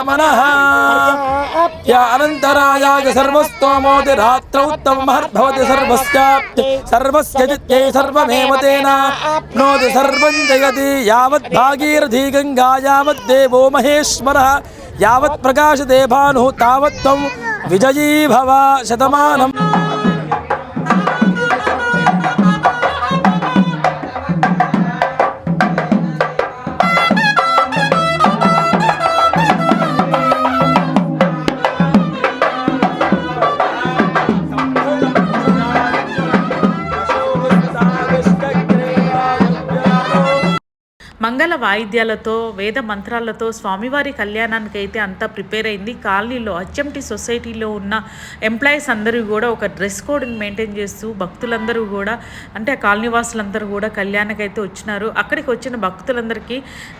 मनः या अनन्तरायाय सर्वस्तोमोति रात्रौत्तममहद्भवति सर्वस्य जित्यै सर्वमेव तेन नोति सर्वं जयति यावत् भागीरथी गङ्गा यावत् देवो महेश्वरः यावत् प्रकाशते भानुः तावत् त्वं विजयी भव शतमानम्। మంగళ వాయిద్యాలతో వేద మంత్రాలతో స్వామివారి కళ్యాణానికి అయితే అంతా ప్రిపేర్ అయింది. కాలనీలో హెచ్ఎంటీ సొసైటీలో ఉన్న ఎంప్లాయీస్ అందరూ కూడా ఒక డ్రెస్ కోడ్ని మెయింటైన్ చేస్తూ భక్తులందరూ కూడా అంటే ఆ కాలనీ వాసులందరూ కూడా కళ్యాణానికి అయితే వచ్చినారు. అక్కడికి వచ్చిన భక్తులందరికీ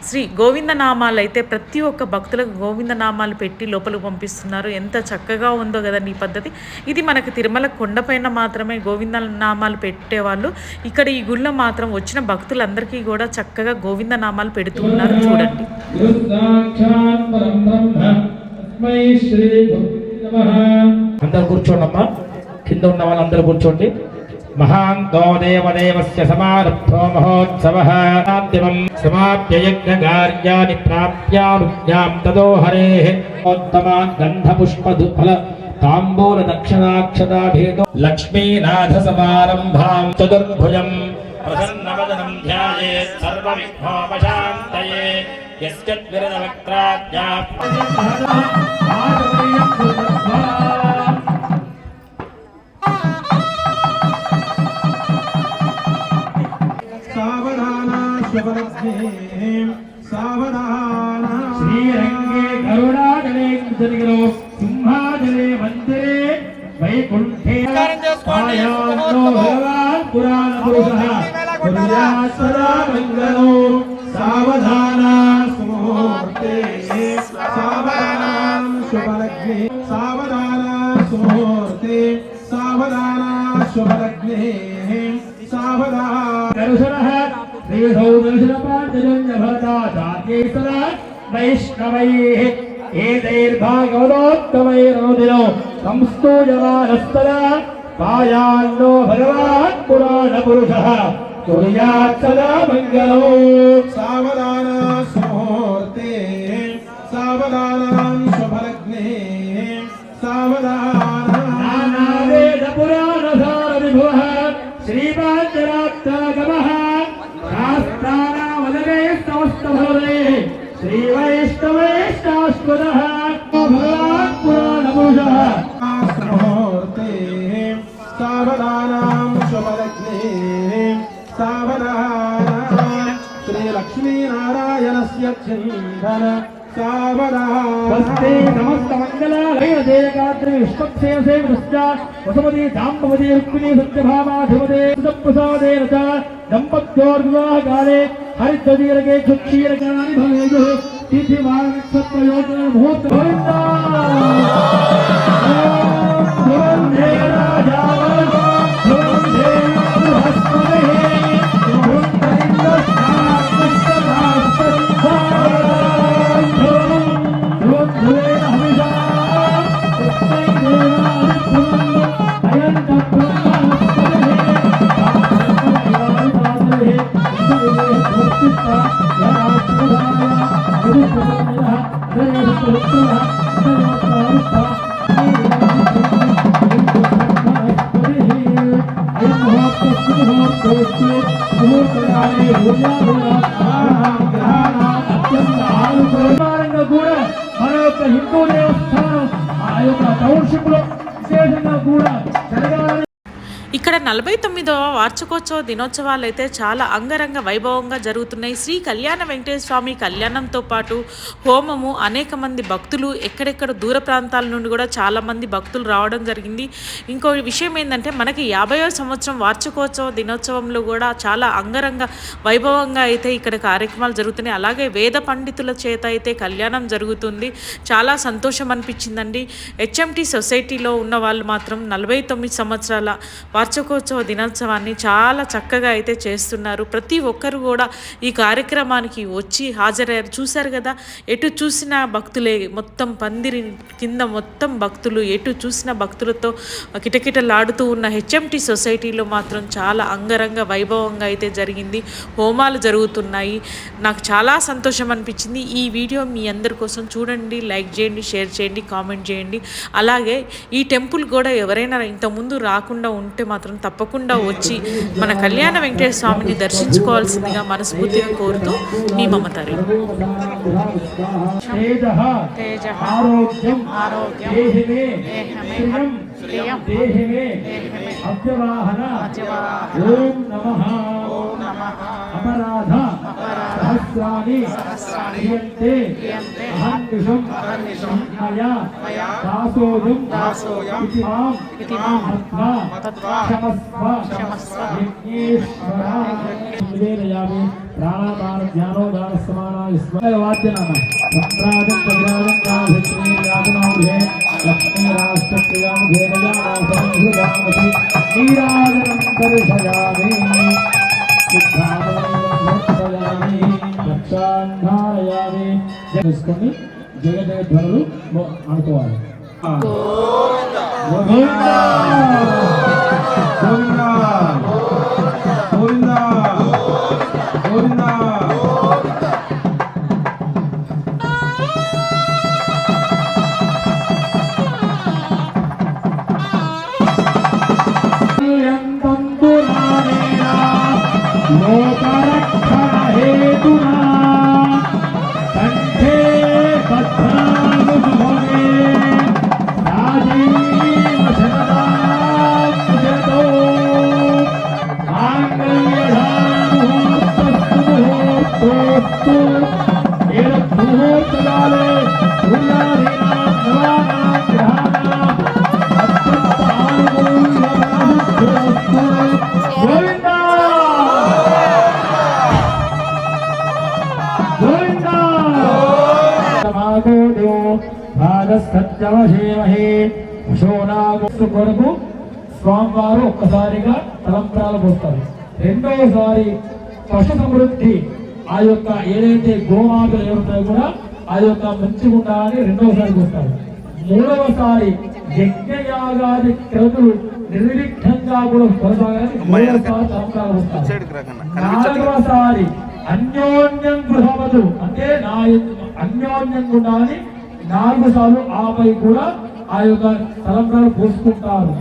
శ్రీ గోవిందనామాలు అయితే ప్రతి ఒక్క భక్తులకు గోవిందనామాలు పెట్టి లోపలికి పంపిస్తున్నారు. ఎంత చక్కగా ఉందో కదండి ఈ పద్ధతి. ఇది మనకు తిరుమల కొండపైన మాత్రమే గోవిందనామాలు పెట్టేవాళ్ళు. ఇక్కడ ఈ గుళ్ళో మాత్రం వచ్చిన భక్తులందరికీ కూడా చక్కగా గోవింద నామాలు పెడుతూ ఉన్నారు. చూడండి. అందరూ కూర్చోండమ్మా, కింద ఉన్న వాళ్ళందరూ కూర్చోండి. మహాంతో దేవదేవస్య సమారబ్ధో మహోత్సవః అంతిమం సమాప్య యజ్ఞకార్యాణి ప్రాప్యానుజ్ఞాం తదో హరేః ఉత్తమాన్ గంధపుష్పఫల తాంబూల దక్షిణాక్షతాభేదో లక్ష్మీనాథ సమారంభాం చతుర్భుజం ప్రసన్నవదనం ధ్యాయేత్ సర్వవిఘ్నోపశాంతయే యస్యద్విరదవక్త్రాజ్ఞా సావధానా శుభలక్ష్మీ సావధానా శ్రీరంగే గరుడాచలే కుంజనిగలో సింహాచలే మందిరే వైకుంఠే ఆయాన్నో భగవాన్ పురాణ పురుషః పుర్యాత్ సదా మంగళో సావధానా సుముహూర్తే సావధానా శుభలగ్నే సావధానా సుముహూర్తే సావధానా శుభలగ్నే సావధానా దర్శనః శ్రీధౌ దర్శనపాంచజన్య భరతా జాతేశ్వర వైష్ణవైః ఏతైర్భాగవతోత్తమైరనుదినో సంస్తూయమానస్తదా పాయాన్నో భగవాన్ పురాణ పురుషః కుర్యాత్ సదా మంగళో సావధానా సుముహూర్తే సావధానా శుభలగ్నే సావధానా నానావేద పురాణ సార విభుః శ్రీపాంచరాత్తాగమః శాస్త్రానామదనే సమస్తభవదే శ్రీవైష్ణవైష్ణాస్పదః భగవాన్ పురాణ పురుషః ముహూర్తే సావధానా శుభలగ్నే సావధానా శ్రీలక్ష్మీనారాయణస్య చింతన స్వస్తి సమస్త మంగళాలయ దేయగాత్రి విశ్వక్షేమసే విశ్చ వసుమతి జాంబవతి రుక్మిణీ సత్యభామాధిపతే సుప్రసాదేన చ దంపత్యోర్వివాహకాలే హరిద్వదీరకే క్షీరకాని భవేయుః తిథివార నక్షత్ర యోజన ముహూర్త గోవిందా గోవిందే రాజా గోవిందే బృహస్పతిః కూడా మన యొక్క హిందూ దేవస్థానం ఆ యొక్క టౌన్షిప్ లో విశేషంగా కూడా జరగాలని ఇక్కడ 49వ వార్షికోత్సవ దినోత్సవాలు అయితే చాలా అంగరంగ వైభవంగా జరుగుతున్నాయి. శ్రీ కళ్యాణ వెంకటేశ్వర స్వామి కళ్యాణంతో పాటు హోమము, అనేక మంది భక్తులు ఎక్కడెక్కడ దూర ప్రాంతాల నుండి కూడా చాలా మంది భక్తులు రావడం జరిగింది. ఇంకో విషయం ఏంటంటే మనకి 50వ సంవత్సరం వార్షికోత్సవ దినోత్సవంలో కూడా చాలా అంగరంగ వైభవంగా అయితే ఇక్కడ కార్యక్రమాలు జరుగుతున్నాయి. అలాగే వేద పండితుల చేత అయితే కళ్యాణం జరుగుతుంది. చాలా సంతోషం అనిపించిందండి. హెచ్ఎంటీ సొసైటీలో ఉన్న వాళ్ళు మాత్రం 49 సంవత్సరాల వార్షిక వార్షికోత్సవ దినోత్సవాన్ని చాలా చక్కగా అయితే చేస్తున్నారు. ప్రతి ఒక్కరు కూడా ఈ కార్యక్రమానికి వచ్చి హాజరయ్యారు. చూశారు కదా, ఎటు చూసిన భక్తులే, మొత్తం పందిరి కింద మొత్తం భక్తులు, ఎటు చూసిన భక్తులతో కిటకిటలాడుతూ ఉన్న హెచ్ఎంటి సొసైటీలో మాత్రం చాలా అంగరంగ వైభవంగా అయితే జరిగింది. హోమాలు జరుగుతున్నాయి. నాకు చాలా సంతోషం అనిపించింది. ఈ వీడియో మీ అందరి కోసం చూడండి, లైక్ చేయండి, షేర్ చేయండి, కామెంట్ చేయండి. అలాగే ఈ టెంపుల్ కూడా ఎవరైనా ఇంతకుముందు రాకుండా ఉంటే మాత్రం తప్పకుండా వచ్చి మన కళ్యాణ వెంకటేశ్వర స్వామిని దర్శించుకోవాల్సిందిగా మనస్ఫూర్తిగా కోరుతూ మీ మమతారి. అపరాధ సహస్రాణి క్రియంతే అహర్నిశం మయా దాసోయం ఇతి మాం మత్వా క్షమస్వ యజ్ఞేశ్వర. నివేదయామి ప్రాణాపాన జ్ఞానోదాన సమానాయ వాద్యనామ సంప్రాజం ప్రజాజం కాభిత్రీయాగుణాముఖే లక్ష్మీరాష్ట్రక్రియాముఖే నయామాసంహృదామసి నీరాజనం దర్శయామి చేసుకొని జగ జగధ్వనులు అనుకోవాలి. లోకరక్షణ హేతునా కంఠే భద్రానుశుభే రాజీవ శతదానముజతో మాంగళ్యధారముహూర్తస్తు ఏతద్ముహూర్తకాలే భూయాదీనాం నవానాం గ్రహాణాం అత్యంతానుకూల్యమనః గోవిందా కొరకు స్వామివారు ఒక్కసారిగా తలంబ్రాలు పోస్తారు. రెండోసారి పశు సమృద్ధి, ఆ యొక్క ఏదైతే గోమాతలు ఏముంటాయో కూడా ఆ యొక్క మంచిగా ఉండాలని రెండోసారి పోస్తారు. మూడవసారి యజ్ఞయాగాది క్రతులు నిర్విఘ్నంగా కూడా కొనసాగాలని మూడవసారి తలంబ్రాలు పోస్తారు. నాలుగవసారి అన్యోన్యం గృహవదు, అంటే నా అన్యోన్యంగా ఉండాలని 4 సార్లు ఆపై కూడా ఆ యొక్క తలంబ్రాలు పోసుకుంటారు.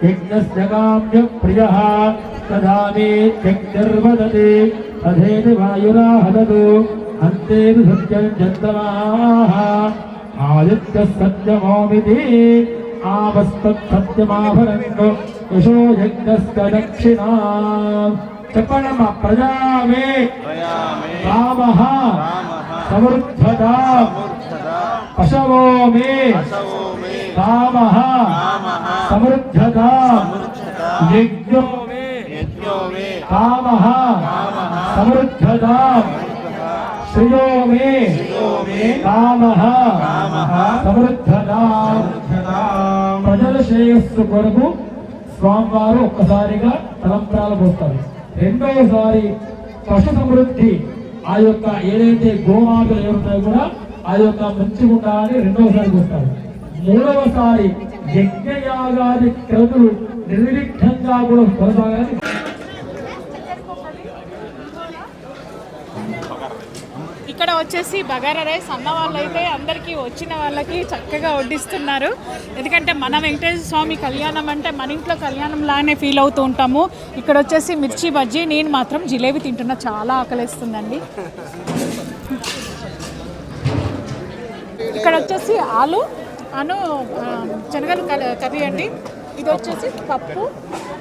యజ్ఞస్య కామ్య ప్రియః తదామే త్యక్తిర్వదతి తథేతి వాయురాహదతు అంతేను సత్యం జంతమాః ఆదిత్యః సత్యమోమితి ఆవస్తత్సత్యమాభరంతు యశో యజ్ఞస్య దక్షిణా. చెప్పండమ్మా. ప్రజామే రామః సమృద్ధతా పశవో మే రామః సమృద్ధతా యజ్ఞో మే రామః సమృద్ధతా శ్రియో మే రామః సమృద్ధతా. ప్రజల శ్రేయస్సు కొరకు స్వామివారు ఒక్కసారిగా తలంబ్రాలు పోస్తారు. రెండోసారి పశు సమృద్ధి, ఆ యొక్క ఏదైతే గోమాతలు ఏముంటాయో కూడా ఆ యొక్క మంచిగా ఉండాలని రెండోసారి పోస్తారు. మూడవసారి యజ్ఞయాగాది క్రతులు నిర్విఘ్నంగా కూడా కొనసాగాలని. ఇక్కడ వచ్చేసి బగారా రైస్ అన్న వాళ్ళు అయితే అందరికీ వచ్చిన వాళ్ళకి చక్కగా వడ్డిస్తున్నారు. ఎందుకంటే మన వెంకటేశ్వర స్వామి కళ్యాణం అంటే మన ఇంట్లో కళ్యాణం లానే ఫీల్ అవుతూ ఉంటాము. ఇక్కడ వచ్చేసి మిర్చి బజ్జీ, నేను మాత్రం జిలేబీ తింటున్నా, చాలా ఆకలిస్తుందండి. ఇక్కడ వచ్చేసి ఆలు శనగలు కర్రీ అండి. ఇది వచ్చేసి పప్పు,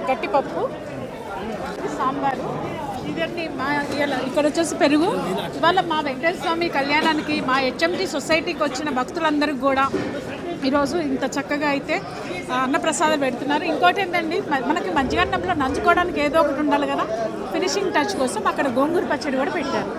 గట్టి పప్పు, సాంబారు, ఇదండి ఇక్కడ వచ్చేసి పెరుగు. ఇవాళ మా వెంకటేశ్వర స్వామి కళ్యాణానికి మా హెచ్ఎంటి సొసైటీకి వచ్చిన భక్తులందరికీ కూడా ఈరోజు ఇంత చక్కగా అయితే అన్నప్రసాదం పెడుతున్నారు. ఇంకోటి ఏంటండి, మనకి మజ్జిగన్నంలో నంచుకోవడానికి ఏదో ఒకటి ఉండాలి కదా, ఫినిషింగ్ టచ్ కోసం అక్కడ గోంగూర పచ్చడి కూడా పెట్టారు.